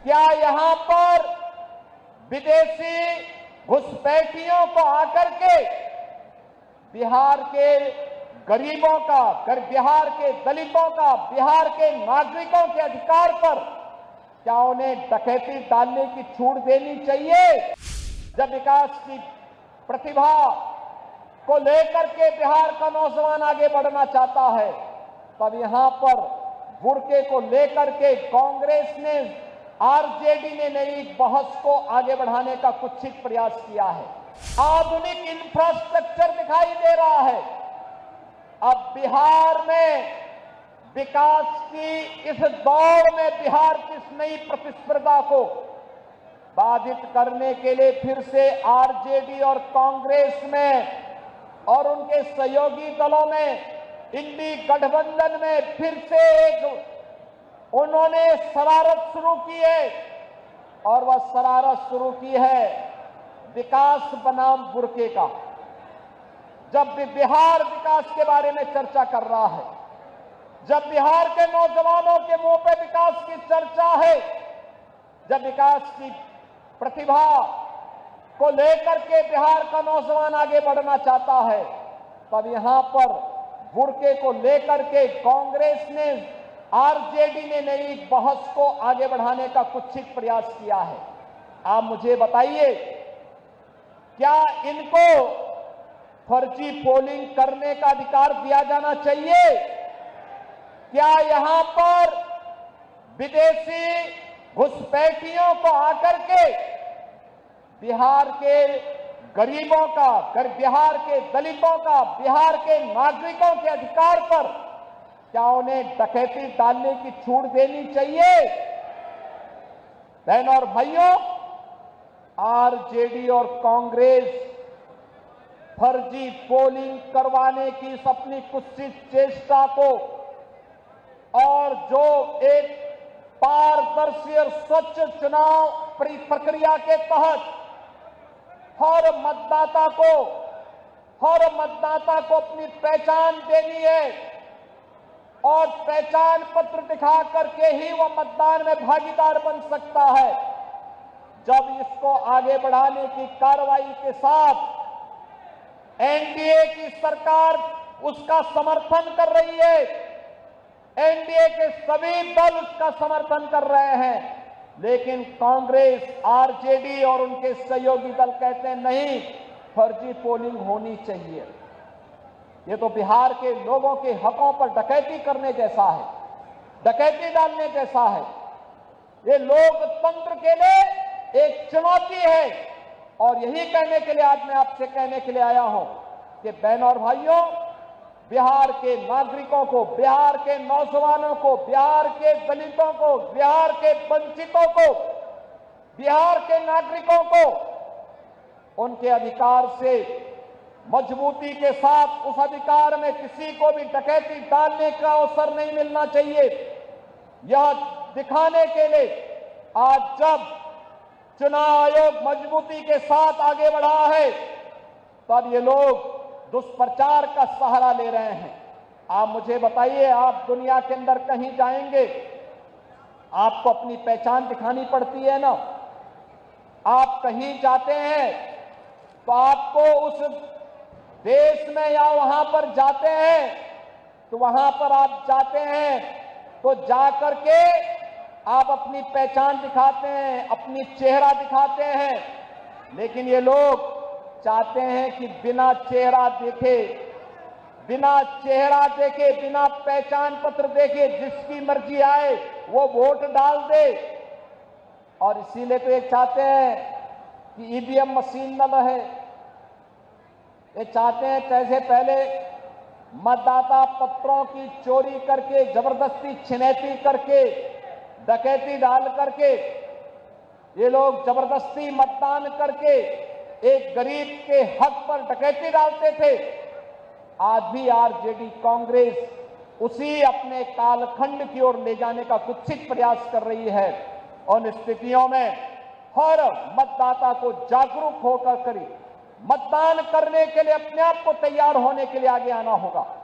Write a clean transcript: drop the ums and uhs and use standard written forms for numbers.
क्या यहां पर विदेशी घुसपैठियों को आकर के बिहार के गरीबों का, बिहार के दलितों का, बिहार के नागरिकों के अधिकार पर क्या उन्हें डकैती डालने की छूट देनी चाहिए? जब विकास की प्रतिभा को लेकर के बिहार का नौजवान आगे बढ़ना चाहता है, तब यहां पर बुर्के को लेकर के कांग्रेस ने, आरजेडी ने नई बहस को आगे बढ़ाने का कुत्सित प्रयास किया है। आधुनिक इंफ्रास्ट्रक्चर दिखाई दे रहा है। अब बिहार में विकास की इस दौड़ में बिहार की इस नई प्रतिस्पर्धा को बाधित करने के लिए फिर से आरजेडी और कांग्रेस में और उनके सहयोगी दलों में, इंडी गठबंधन में फिर से एक उन्होंने शरारत शुरू की है, और वह शरारत शुरू की है विकास बनाम बुर्के का। जब भी बिहार विकास के बारे में चर्चा कर रहा है, जब बिहार के नौजवानों के मुंह पे विकास की चर्चा है, जब विकास की प्रतिभा को लेकर के बिहार का नौजवान आगे बढ़ना चाहता है, तब यहां पर बुर्के को लेकर के कांग्रेस ने, आरजेडी ने नई बहस को आगे बढ़ाने का कुत्सित प्रयास किया है। आप मुझे बताइए, क्या इनको फर्जी पोलिंग करने का अधिकार दिया जाना चाहिए? क्या यहां पर विदेशी घुसपैठियों को आकर के बिहार के गरीबों का, बिहार के दलितों का, बिहार के नागरिकों के अधिकार पर क्या उन्हें डकैती डालने की छूट देनी चाहिए? बहनों और भाइयों, आरजेडी और कांग्रेस फर्जी पोलिंग करवाने की इस अपनी कुत्सित चेष्टा को, और जो एक पारदर्शी और स्वच्छ चुनाव प्रक्रिया के तहत हर मतदाता को अपनी पहचान देनी है, और पहचान पत्र दिखा करके ही वह मतदान में भागीदार बन सकता है। जब इसको आगे बढ़ाने की कार्रवाई के साथ एनडीए की सरकार उसका समर्थन कर रही है, एनडीए के सभी दल उसका समर्थन कर रहे हैं, लेकिन कांग्रेस, आरजेडी और उनके सहयोगी दल कहते हैं नहीं, फर्जी पोलिंग होनी चाहिए। ये तो बिहार के लोगों के हकों पर डकैती करने जैसा है, डकैती डालने जैसा है। ये लोकतंत्र के लिए एक चुनौती है, और यही कहने के लिए आज मैं आपसे कहने के लिए आया हूं कि बहनों और भाइयों, बिहार के नागरिकों को, बिहार के नौजवानों को, बिहार के दलितों को, बिहार के वंचितों को, बिहार के नागरिकों को उनके अधिकार से मजबूती के साथ, उस अधिकार में किसी को भी डकैती डालने का अवसर नहीं मिलना चाहिए। यह दिखाने के लिए आज जब चुनाव आयोग मजबूती के साथ आगे बढ़ा है, तब ये लोग दुष्प्रचार का सहारा ले रहे हैं। आप मुझे बताइए, आप दुनिया के अंदर कहीं जाएंगे, आपको अपनी पहचान दिखानी पड़ती है ना। आप कहीं जाते हैं तो आपको उस देश में या वहां पर जाते हैं तो वहां पर आप जाते हैं तो जाकर के आप अपनी पहचान दिखाते हैं, अपनी चेहरा दिखाते हैं, लेकिन ये लोग चाहते हैं कि बिना चेहरा देखे, बिना पहचान पत्र देखे जिसकी मर्जी आए वो वोट डाल दे। और इसीलिए तो ये चाहते हैं कि ईवीएम मशीन न रहे। ये चाहते हैं कैसे पहले मतदाता पत्रों की चोरी करके, जबरदस्ती छिनैती करके, डकैती डाल करके ये लोग जबरदस्ती मतदान करके एक गरीब के हक पर डकैती डालते थे। आज भी आरजेडी, कांग्रेस उसी अपने कालखंड की ओर ले जाने का कुत्सित प्रयास कर रही है। उन स्थितियों में हर मतदाता को जागरूक होकर मतदान करने के लिए अपने आप को तैयार होने के लिए आगे आना होगा।